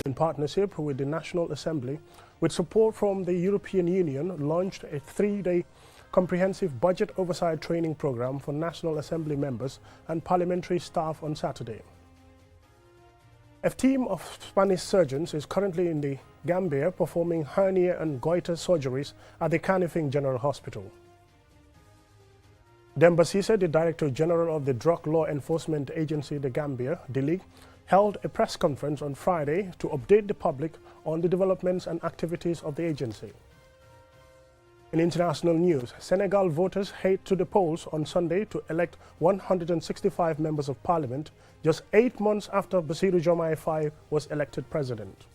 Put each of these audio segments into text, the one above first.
in partnership with the National Assembly, with support from the European Union, launched a 3-day comprehensive budget oversight training program for National Assembly members and parliamentary staff on Saturday. A team of Spanish surgeons is currently in the Gambia performing hernia and goiter surgeries at the Kanifing General Hospital. Demba Cissé, the Director General of the Drug Law Enforcement Agency, the Gambia, DLEAG, held a press conference on Friday to update the public on the developments and activities of the agency. In international news, Senegal voters head to the polls on Sunday to elect 165 members of parliament, just 8 months after Bassirou Diomaye Faye was elected president.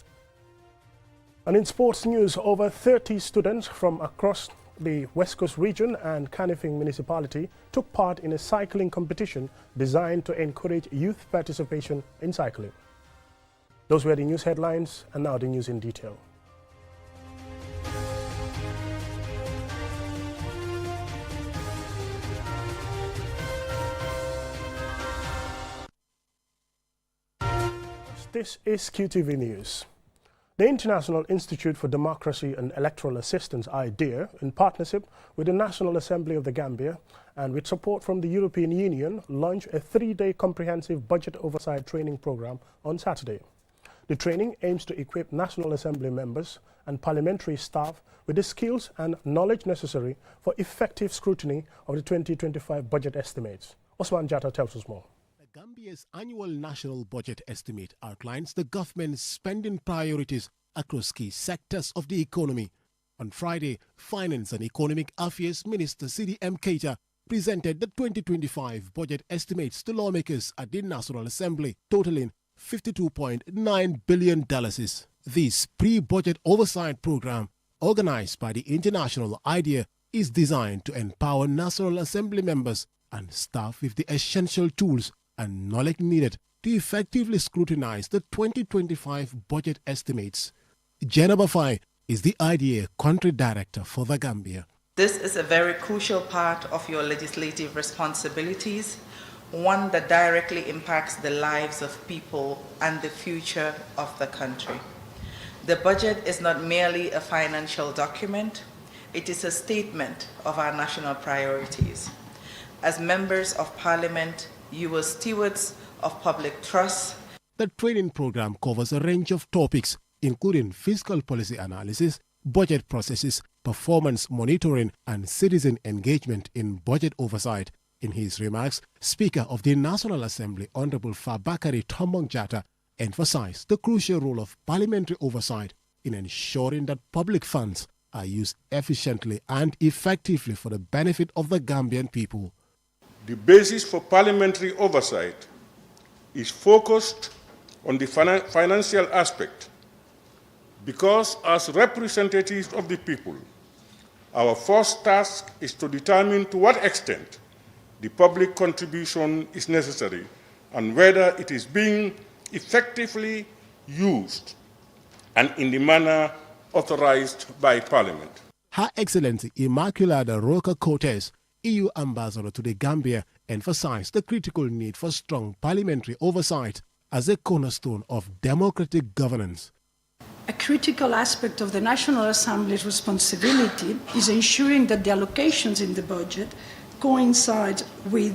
And in sports news, over 30 students from across the West Coast region and Kanifing municipality took part in a cycling competition designed to encourage youth participation in cycling. Those were the news headlines, and now the news in detail. This is QTV News. The International Institute for Democracy and Electoral Assistance, IDEA, in partnership with the National Assembly of the Gambia and with support from the European Union, launched a 3-day comprehensive budget oversight training program on Saturday. The training aims to equip National Assembly members and parliamentary staff with the skills and knowledge necessary for effective scrutiny of the 2025 budget estimates. Osman Jatta tells us more. Gambia's annual national budget estimate outlines the government's spending priorities across key sectors of the economy. On Friday, Finance and Economic Affairs Minister Sidi M. Keita presented the 2025 budget estimates to lawmakers at the National Assembly, totaling $52.9 billion. This pre-budget oversight program, organized by the international IDEA, is designed to empower National Assembly members and staff with the essential tools and knowledge needed to effectively scrutinize the 2025 budget estimates. Jenna Bafai is the IDEA Country Director for the Gambia. This is a very crucial part of your legislative responsibilities, one that directly impacts the lives of people and the future of the country. The budget is not merely a financial document, it is a statement of our national priorities. As members of Parliament, you are stewards of public trust. The training program covers a range of topics, including fiscal policy analysis, budget processes, performance monitoring, and citizen engagement in budget oversight. In his remarks, Speaker of the National Assembly, Honorable Fabakary Tombong Jatta, emphasized the crucial role of parliamentary oversight in ensuring that public funds are used efficiently and effectively for the benefit of the Gambian people. The basis for parliamentary oversight is focused on the financial aspect because, as representatives of the people, our first task is to determine to what extent the public contribution is necessary and whether it is being effectively used and in the manner authorized by Parliament. Her Excellency Immaculada Roca-Cortez, EU Ambassador to the Gambia, emphasized the critical need for strong parliamentary oversight as a cornerstone of democratic governance. A critical aspect of the National Assembly's responsibility is ensuring that the allocations in the budget coincide with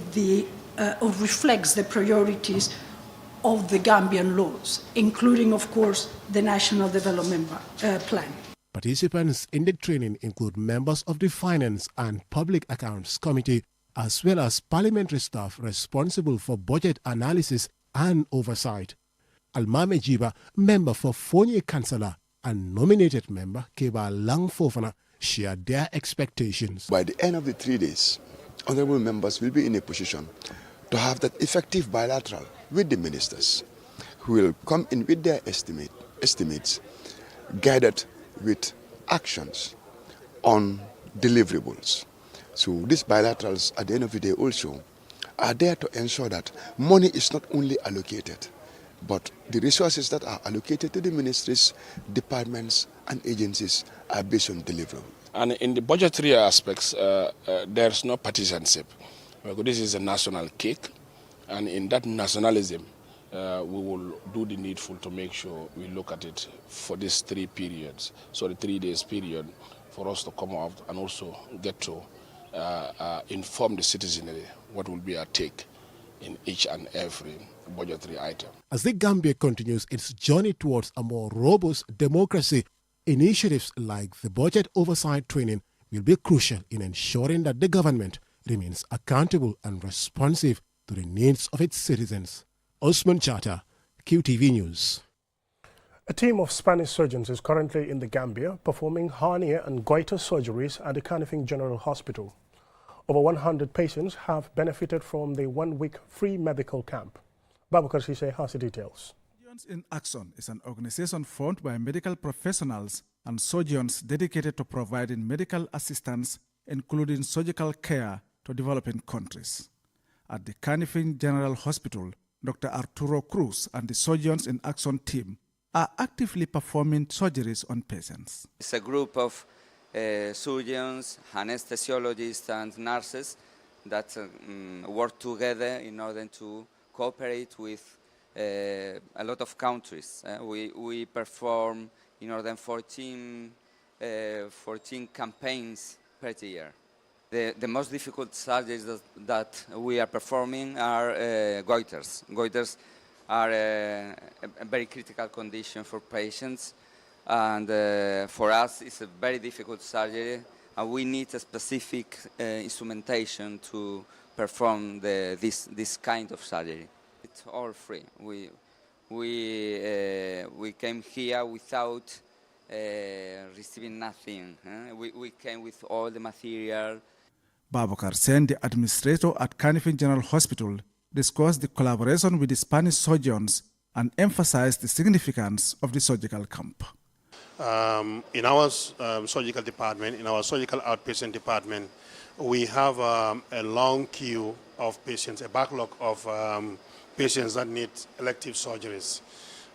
or reflects the priorities of the Gambian laws, including, of course, the National Development Plan. Participants in the training include members of the Finance and Public Accounts Committee, as well as parliamentary staff responsible for budget analysis and oversight. Almame Jiba, member for Fonye Councillor, and nominated member Keba Lang Fofana, shared their expectations. By the end of the 3 days, honorable members will be in a position to have that effective bilateral with the ministers, who will come in with their estimates, guided with actions on deliverables. So these bilaterals, at the end of the day also, are there to ensure that money is not only allocated, but the resources that are allocated to the ministries, departments and agencies are based on deliverable. And in the budgetary aspects, there's no partisanship. This is a national cake, and in that nationalism, we will do the needful to make sure we look at it for these 3 periods. So the 3 days period for us to come out and also get to inform the citizenry what will be our take in each and every budgetary item. As the Gambia continues its journey towards a more robust democracy, initiatives like the budget oversight training will be crucial in ensuring that the government remains accountable and responsive to the needs of its citizens. Osman Chata, QTV News. A team of Spanish surgeons is currently in the Gambia performing hernia and goiter surgeries at the Kanifing General Hospital. Over 100 patients have benefited from the 1-week free medical camp. Babakar Sise has the details. Surgeons in Action is an organization formed by medical professionals and surgeons dedicated to providing medical assistance, including surgical care, to developing countries. At the Kanifing General Hospital, Dr. Arturo Cruz and the Surgeons in Action team are actively performing surgeries on patients. It's a group of surgeons, anesthesiologists and nurses that work together in order to cooperate with a lot of countries. We perform in more than 14 campaigns per year. The most difficult surgeries that we are performing are goiters. Goiters are a very critical condition for patients, and for us it's a very difficult surgery, and we need a specific instrumentation to perform this kind of surgery. It's all free. We came here without receiving nothing. We came with all the material. Babakar Sen, the administrator at Kanifing General Hospital, discussed the collaboration with the Spanish surgeons and emphasized the significance of the surgical camp. In our surgical department, in our surgical outpatient department, we have a long queue of patients, a backlog of patients that need elective surgeries.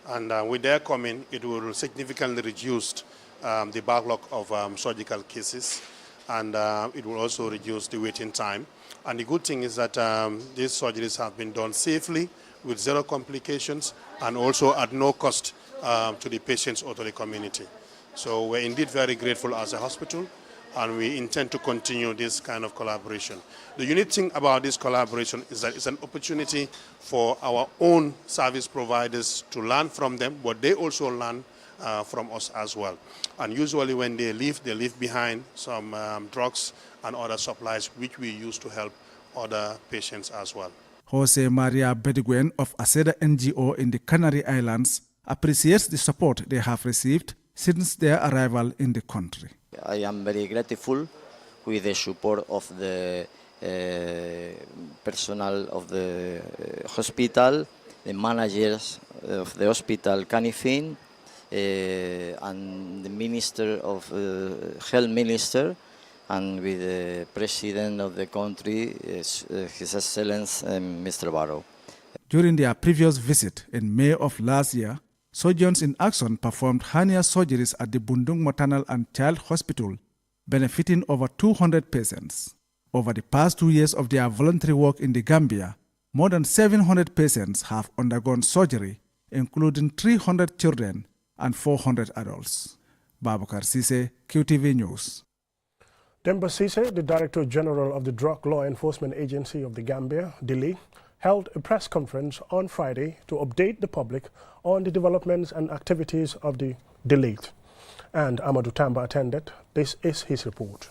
And with their coming, it will significantly reduce the backlog of surgical cases, and it will also reduce the waiting time. And the good thing is that these surgeries have been done safely, with 0 complications, and also at no cost to the patients or to the community. So we're indeed very grateful as a hospital, and we intend to continue this kind of collaboration. The unique thing about this collaboration is that it's an opportunity for our own service providers to learn from them, but they also learn from us as well. And usually when they leave behind some drugs and other supplies which we use to help other patients as well. Jose Maria Bediguen of Aceda NGO in the Canary Islands appreciates the support they have received since their arrival in the country. I am very grateful with the support of the personnel of the hospital, the managers of the hospital Kanifing, and the Minister of Health Minister, and with the President of the country, His Excellency Mr. Barrow. During their previous visit in May of last year, Surgeons in Action performed hernia surgeries at the Bundung Maternal and Child Hospital, benefiting over 200 patients. Over the past 2 years of their voluntary work in the Gambia, more than 700 patients have undergone surgery, including 300 children and 400 adults. Babakar Sise, QTV News. Demba Cisse, the Director General of the Drug Law Enforcement Agency of the Gambia, DLEAG, held a press conference on Friday to update the public on the developments and activities of the DLEAG. And Amadou Tamba attended. This is his report.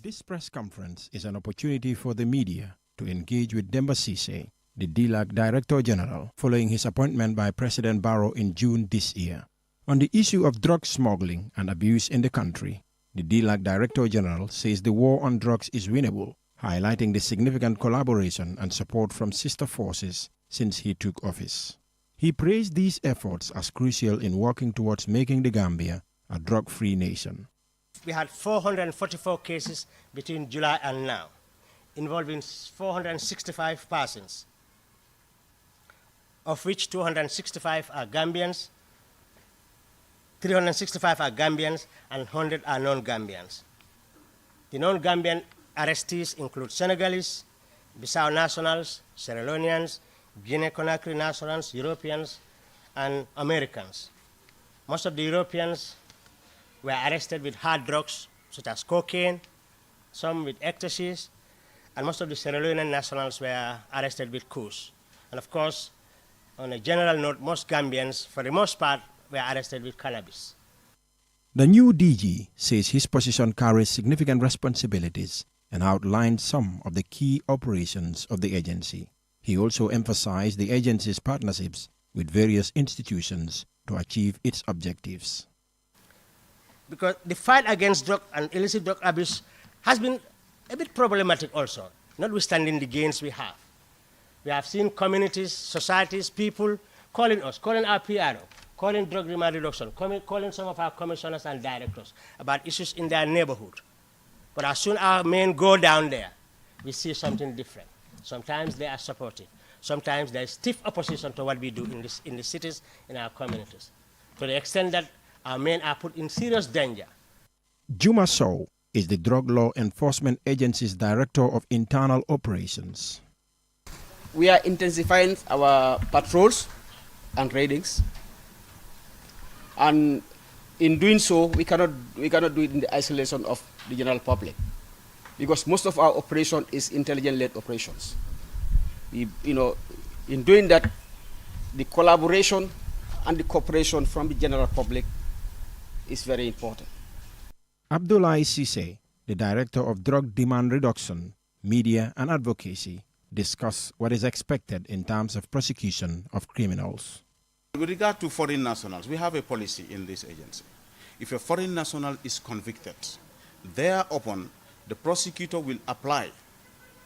This press conference is an opportunity for the media to engage with Demba Cisse, the DLEAG Director General, following his appointment by President Barrow in June this year. On the issue of drug smuggling and abuse in the country, the DLEAG Director General says the war on drugs is winnable, highlighting the significant collaboration and support from sister forces since he took office. He praised these efforts as crucial in working towards making the Gambia a drug-free nation. We had 444 cases between July and now, involving 465 persons, of which 265 are Gambians, 365 are Gambians, and 100 are non-Gambians. The non-Gambian arrestees include Senegalese, Bissau nationals, Sierra Leoneans, Guinea-Conakry nationals, Europeans, and Americans. Most of the Europeans were arrested with hard drugs, such as cocaine, some with ecstasies, and most of the Sierra Leonean nationals were arrested with coups. And of course, on a general note, most Gambians, for the most part, were arrested with cannabis. The new DG says his position carries significant responsibilities and outlined some of the key operations of the agency. He also emphasized the agency's partnerships with various institutions to achieve its objectives. Because the fight against drug and illicit drug abuse has been a bit problematic also, notwithstanding the gains we have. We have seen communities, societies, people calling us, calling our PRO, calling drug demand reduction, calling some of our commissioners and directors about issues in their neighborhood. But as soon as our men go down there, we see something different. Sometimes they are supportive. Sometimes there is stiff opposition to what we do in the cities, in our communities, to the extent that our men are put in serious danger. Juma Sow is the Drug Law Enforcement Agency's Director of Internal Operations. We are intensifying our patrols and raidings. And in doing so, we cannot do it in the isolation of the general public, because most of our operation is intelligence-led operations. In doing that, the collaboration and the cooperation from the general public is very important. Abdoulaye Cisse, the Director of Drug Demand Reduction, Media and Advocacy, discussed what is expected in terms of prosecution of criminals. With regard to foreign nationals, we have a policy in this agency. If a foreign national is convicted, thereupon the prosecutor will apply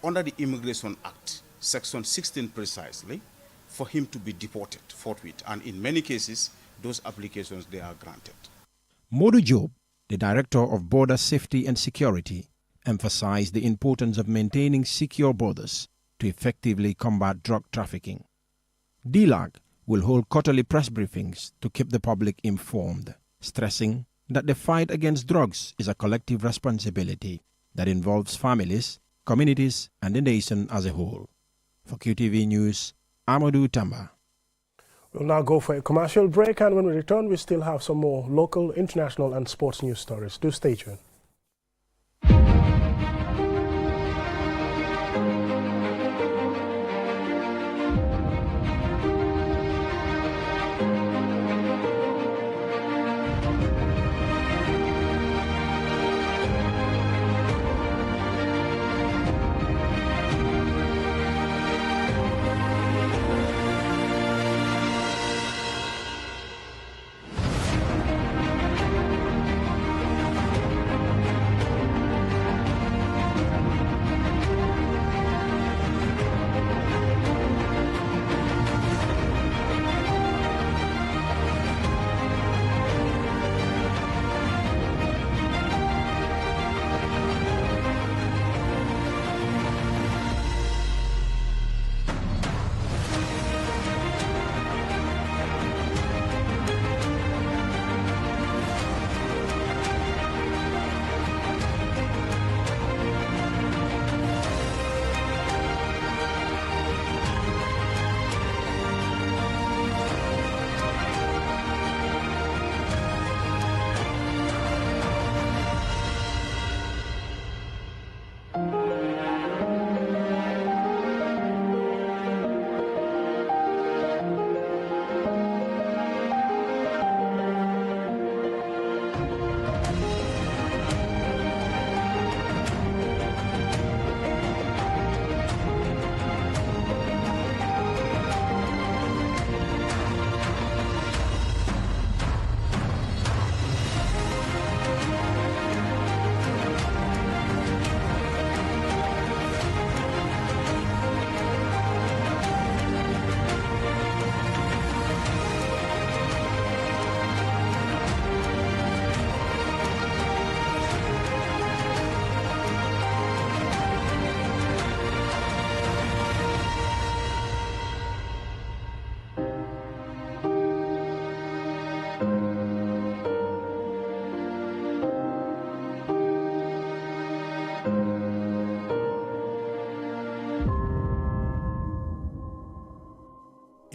under the Immigration Act, Section 16 precisely, for him to be deported forthwith. And in many cases, those applications, they are granted. Modu Job, the Director of Border Safety and Security, emphasized the importance of maintaining secure borders to effectively combat drug trafficking. DLEAG will hold quarterly press briefings to keep the public informed, stressing that the fight against drugs is a collective responsibility that involves families, communities, and the nation as a whole. For QTV News, Amadou Tamba. We'll now go for a commercial break, and when we return, we still have some more local, international, and sports news stories. Do stay tuned.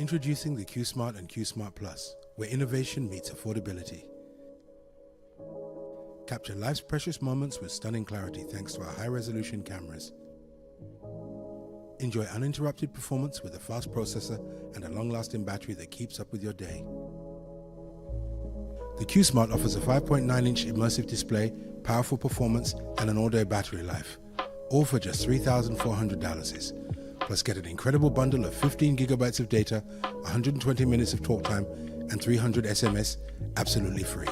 Introducing the Q-Smart and Q-Smart Plus, where innovation meets affordability. Capture life's precious moments with stunning clarity thanks to our high-resolution cameras. Enjoy uninterrupted performance with a fast processor and a long-lasting battery that keeps up with your day. The Q-Smart offers a 5.9-inch immersive display, powerful performance, and an all-day battery life, all for just $3,400. Plus get an incredible bundle of 15 gigabytes of data, 120 minutes of talk time, and 300 SMS absolutely free.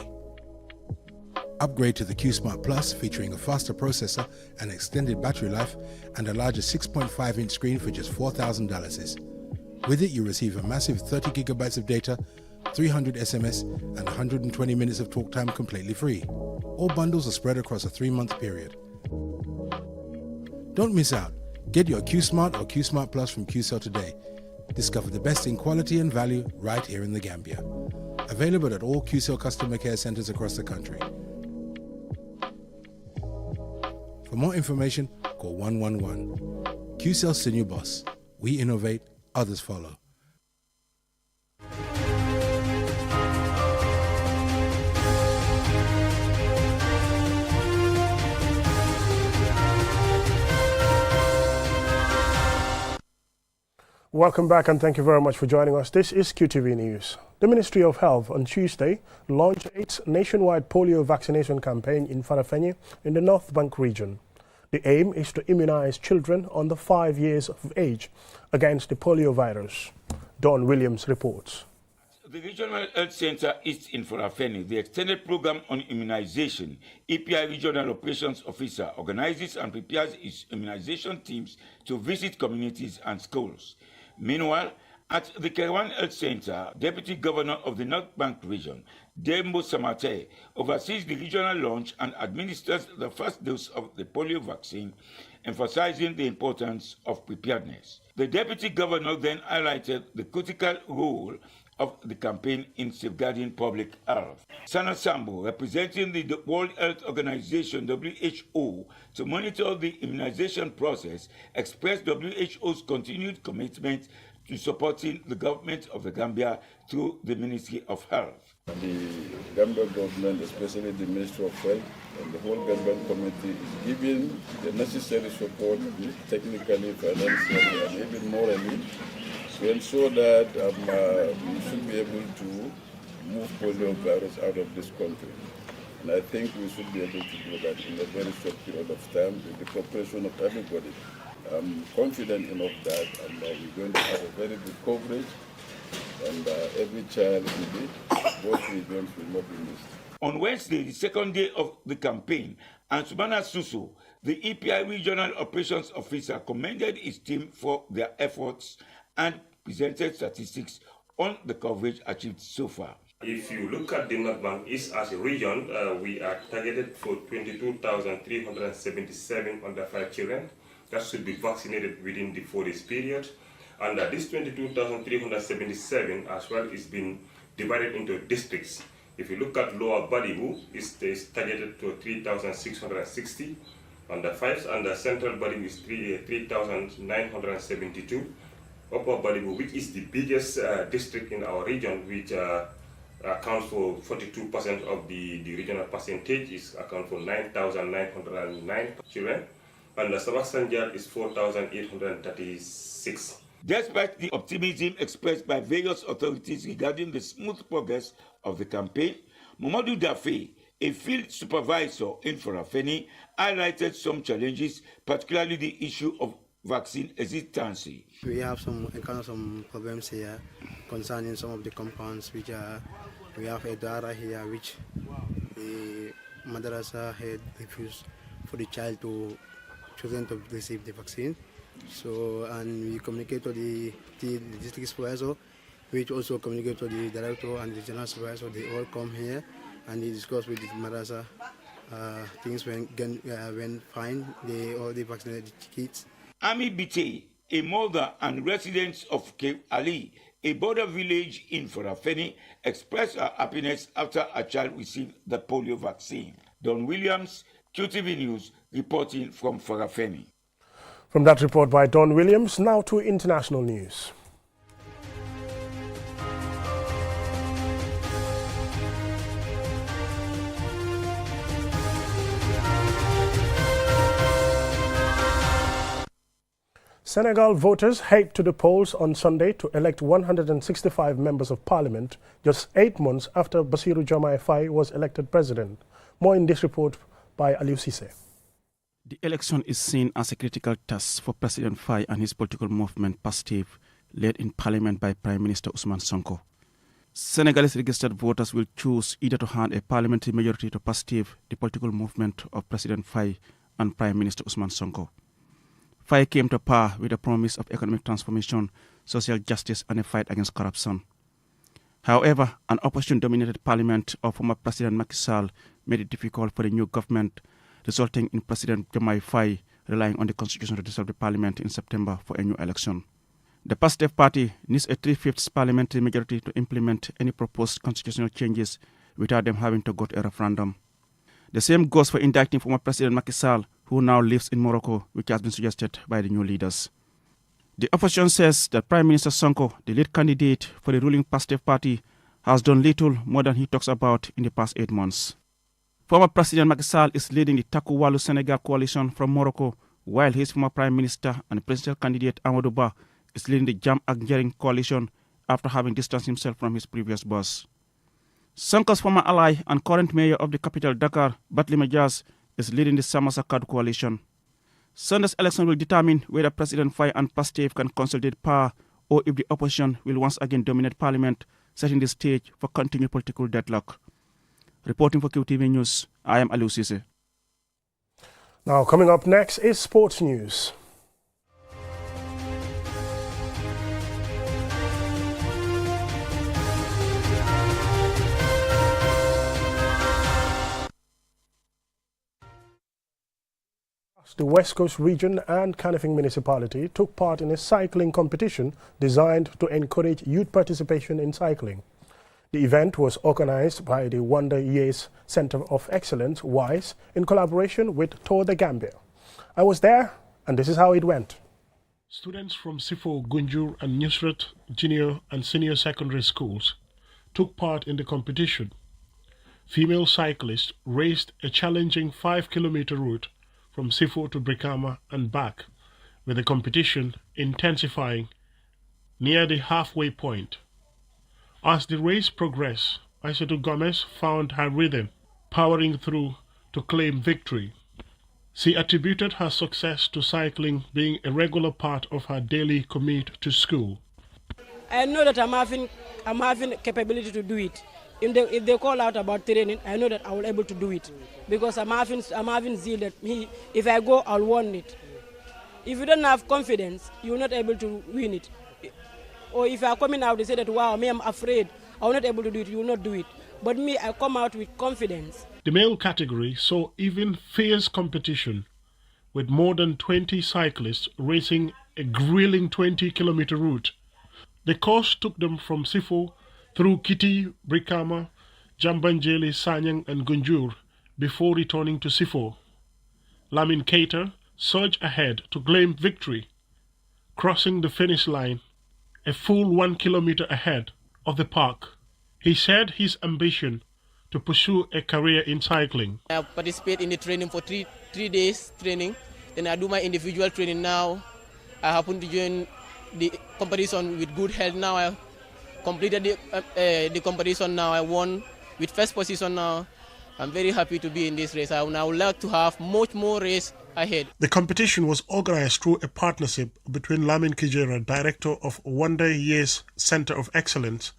Upgrade to the Q-Smart Plus featuring a faster processor and extended battery life and a larger 6.5-inch screen for just $4,000. With it, you receive a massive 30 gigabytes of data, 300 SMS, and 120 minutes of talk time completely free. All bundles are spread across a 3-month period. Don't miss out. Get your Q-Smart or Q-Smart Plus from QCell today. Discover the best in quality and value right here in the Gambia. Available at all QCell customer care centers across the country. For more information, call 111. QCell's the new boss. We innovate, others follow. Welcome back and thank you very much for joining us. This is QTV News. The Ministry of Health on Tuesday launched its nationwide polio vaccination campaign in Farafenni in the North Bank region. The aim is to immunize children under 5 years of age against the polio virus. Don Williams reports. The Regional Health Center East in Farafenni, the extended program on immunization, EPI Regional Operations Officer organizes and prepares its immunization teams to visit communities and schools. Meanwhile, at the Kerewan Health Center, Deputy Governor of the North Bank region, Dembo Samate, oversees the regional launch and administers the first dose of the polio vaccine, emphasizing the importance of preparedness. The Deputy Governor then highlighted the critical role of the campaign in safeguarding public health. Sana Sambo, representing the World Health Organization, WHO, to monitor the immunization process, expressed WHO's continued commitment to supporting the government of the Gambia through the Ministry of Health. The Gambia government, especially the Ministry of Health and the whole Gambian committee, is giving the necessary support, technically, financially, and even morally, to ensure that we should be able to move polio virus out of this country. And I think we should be able to do that in a very short period of time with the cooperation of everybody. I'm confident enough that we're going to have a very good coverage and every child will be, both regions will not be missed. On Wednesday, the second day of the campaign, Ansumana Suso, the EPI Regional Operations Officer, commended his team for their efforts and presented statistics on the coverage achieved so far. If you look at the North Bank East as a region, we are targeted for 22,377 under 5 children that should be vaccinated within the 4 days period. And this 22,377 as well is being divided into districts. If you look at Lower Badibu, it's targeted to 3,660 under 5s, and the Central Badibu is 3,972. Upper Badibu, which is the biggest district in our region, which accounts for 42% of the regional percentage, accounts for 9,909 children, and the Sabak Sanjal is 4,836. Despite the optimism expressed by various authorities regarding the smooth progress of the campaign, Mamadou Dafe, a field supervisor in Farafenni, highlighted some challenges, particularly the issue of vaccine hesitancy. We have some problems here concerning some of the compounds which we have a data here which the madrasa had refused for the child to children to receive the vaccine. So, and we communicate to the district supervisor, which also communicate to the director and the general supervisor. They all come here and they discuss with the madrasa. Things went fine. They already vaccinated the kids. Ami Bite, a mother and resident of Cape Ali, a border village in Farafenni, expressed her happiness after her child received the polio vaccine. Don Williams, QTV News, reporting from Farafenni. From that report by Don Williams, now to international news. Senegal voters head to the polls on Sunday to elect 165 members of parliament, just 8 months after Bassirou Diomaye Faye was elected president. More in this report by Aliou Cissé. The election is seen as a critical test for President Faye and his political movement PASTEF, led in parliament by Prime Minister Ousmane Sonko. Senegalese registered voters will choose either to hand a parliamentary majority to PASTEF, the political movement of President Faye and Prime Minister Ousmane Sonko. Faye came to power with a promise of economic transformation, social justice and a fight against corruption. However, an opposition-dominated parliament of former President Macky Sall made it difficult for the new government, resulting in President Diomaye Faye relying on the constitution to dissolve the parliament in September for a new election. The PASTEF party needs a 3/5 parliamentary majority to implement any proposed constitutional changes without them having to go to a referendum. The same goes for indicting former President Macky Sall, who now lives in Morocco, which has been suggested by the new leaders. The opposition says that Prime Minister Sonko, the lead candidate for the ruling PASTEF party, has done little more than he talks about in the past 8 months. Former President Macky Sall is leading the Takku Wallu Senegal coalition from Morocco, while his former Prime Minister and presidential candidate Amadou Ba is leading the Jam Ak Njariñ coalition after having distanced himself from his previous boss. Sonko's former ally and current mayor of the capital Dakar, Barthélémy Dias, is leading the Sama Sa Kàddu coalition. Sunday's election will determine whether President Faye and PASTEF can consolidate power or if the opposition will once again dominate parliament, setting the stage for continued political deadlock. Reporting for QTV News, I am Aliou Cissé. Now, coming up next is sports news. The West Coast region and Kanifing municipality took part in a cycling competition designed to encourage youth participation in cycling. The event was organized by the Wonder Years Center of Excellence, WISE, in collaboration with Tour de Gambia. I was there, and this is how it went. Students from Sifo, Gunjur and Nusrat junior and senior secondary schools took part in the competition. Female cyclists raced a challenging 5-kilometer route from Sifo to Brikama and back, with the competition intensifying near the halfway point. As the race progressed, Aissatou Gomez found her rhythm, powering through to claim victory. She attributed her success to cycling being a regular part of her daily commute to school. I know that I'm having capability to do it. If they call out about training, I know that I will be able to do it because I'm having zeal that if I go, I'll win it. If you don't have confidence, you're not able to win it. Or if you are coming out, they say that, wow, I'm afraid, I'm not able to do it, you will not do it. But me, I come out with confidence. The male category saw even fierce competition, with more than 20 cyclists racing a grueling 20-kilometer route. The course took them from Sifo through Kiti, Brikama, Jambanjeli, Sanyang and Gunjur before returning to Sifo. Lamin Keita surged ahead to claim victory, crossing the finish line a full 1 kilometer ahead of the park. He said his ambition to pursue a career in cycling. I participate in the training for three days training. Then I do my individual training now. I happen to join the competition with good health now. I completed the competition now. I won with first position now. I'm very happy to be in this race. I would now like to have much more race ahead. The competition was organized through a partnership between Lamin Kijera, Director of Wonder Years Center of Excellence,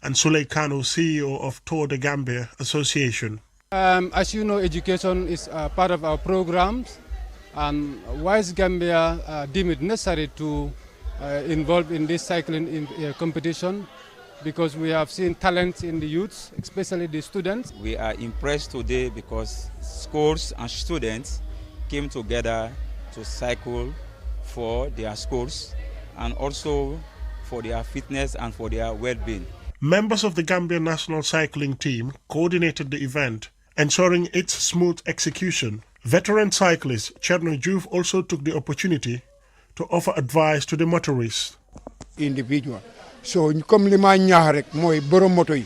and Suley Kano, CEO of Tour de Gambia Association. As you know, education is part of our programs, and WISE Gambia deemed it necessary to involve in this cycling competition because we have seen talent in the youths, especially the students. We are impressed today because schools and students came together to cycle for their schools and also for their fitness and for their well-being. Members of the Gambia national cycling team coordinated the event, ensuring its smooth execution. Veteran cyclist Cherno Diouf also took the opportunity to offer advice to the motorists. Individual. So comme li ma ñaax rek mooy borom moto yi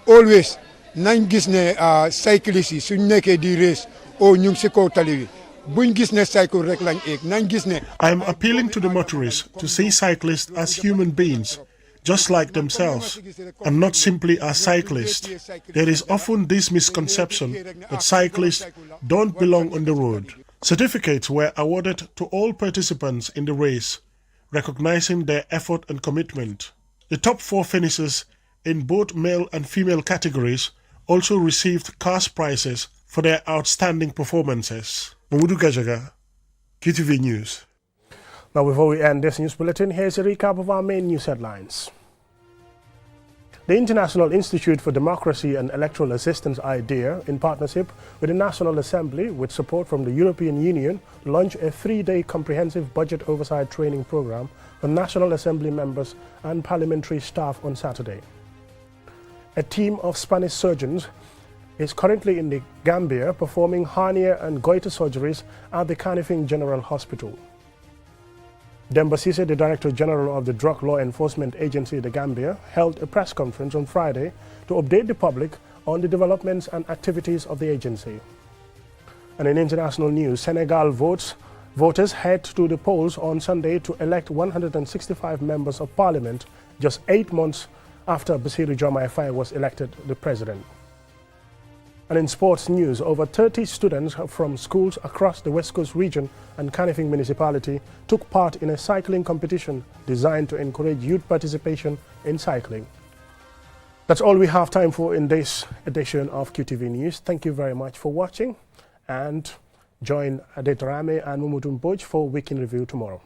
always nañ gis ne cyclistes yi suñ nekkee di race o ñu ngi si kaw tali bi buñ gis ne cycle rek lañ eeg nañ gis ne. I am appealing to the motorists to see cyclists as human beings, just like themselves, and not simply as cyclists. There is often this misconception that cyclists don't belong on the road. Certificates were awarded to all participants in the race, recognizing their effort and commitment. The top 4 finishers in both male and female categories also received cash prizes for their outstanding performances. Mamadou Gajaga, QTV News. Now, before we end this news bulletin, here's a recap of our main news headlines. The International Institute for Democracy and Electoral Assistance IDEA, in partnership with the National Assembly with support from the European Union, launched a 3-day comprehensive budget oversight training program for National Assembly members and parliamentary staff on Saturday. A team of Spanish surgeons is currently in the Gambia performing hernia and goiter surgeries at the Kanifing General Hospital. Demba Cissé, the Director General of the Drug Law Enforcement Agency, the Gambia, held a press conference on Friday to update the public on the developments and activities of the agency. And in international news, Senegal voters head to the polls on Sunday to elect 165 members of parliament, just 8 months after Bassirou Diomaye Faye was elected the president. And in sports news, over 30 students from schools across the West Coast region and Kanifing municipality took part in a cycling competition designed to encourage youth participation in cycling. That's all we have time for in this edition of QTV News. Thank you very much for watching, and join Adetorame and Mumutun Boj for Week in Review tomorrow.